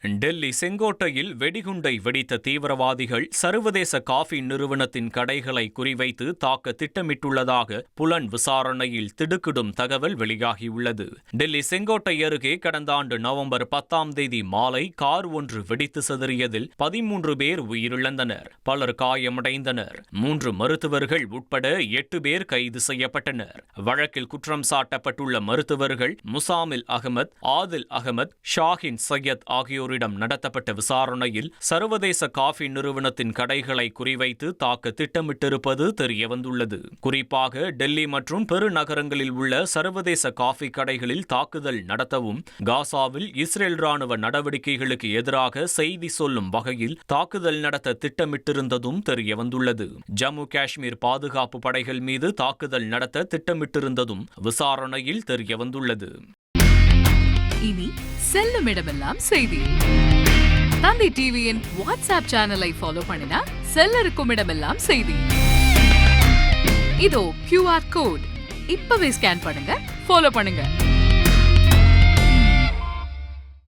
டெல்லி செங்கோட்டையில் வெடிகுண்டை வெடித்த தீவிரவாதிகள் சர்வதேச காஃபி நிறுவனத்தின் கடைகளை குறிவைத்து தாக்க திட்டமிட்டுள்ளதாக புலன் விசாரணையில் திடுக்கிடும் தகவல் வெளியாகியுள்ளது. டெல்லி செங்கோட்டை அருகே கடந்த ஆண்டு நவம்பர் 10 மாலை கார் ஒன்று வெடித்து சிதறியதில் 13 பேர் உயிரிழந்தனர், பலர் காயமடைந்தனர். 3 மருத்துவர்கள் உட்பட 8 பேர் கைது செய்யப்பட்டனர். வழக்கில் குற்றம் சாட்டப்பட்டுள்ள மருத்துவர்கள் முசாமில் அகமது, ஆதில் அகமது, ஷாஹின் சையத் ஆகியோர் நடத்தப்பட்ட விசாரணையில் சர்வதேச காஃபி நிறுவனத்தின் கடைகளை குறிவைத்து தாக்க திட்டமிட்டிருப்பது தெரியவந்துள்ளது. குறிப்பாக டெல்லி மற்றும் பெருநகரங்களில் உள்ள சர்வதேச காஃபி கடைகளில் தாக்குதல் நடத்தவும், காசாவில் இஸ்ரேல் ராணுவ நடவடிக்கைகளுக்கு எதிராக செய்தி சொல்லும் வகையில் தாக்குதல் நடத்த திட்டமிட்டிருந்ததும் தெரியவந்துள்ளது. ஜம்மு காஷ்மீர் பாதுகாப்பு படைகள் மீது தாக்குதல் நடத்த திட்டமிட்டிருந்ததும் விசாரணையில் தெரியவந்துள்ளது. இனி செல்லும் இடமெல்லாம் செய்தி. தந்தி டிவியின் வாட்ஸ்அப் சேனலை ஃபாலோ பண்ணினா செல்ல இருக்கும் இடமெல்லாம் செய்தி. இதோ QR கோட் இப்பவே ஸ்கேன் பண்ணுங்க, ஃபாலோ பண்ணுங்க.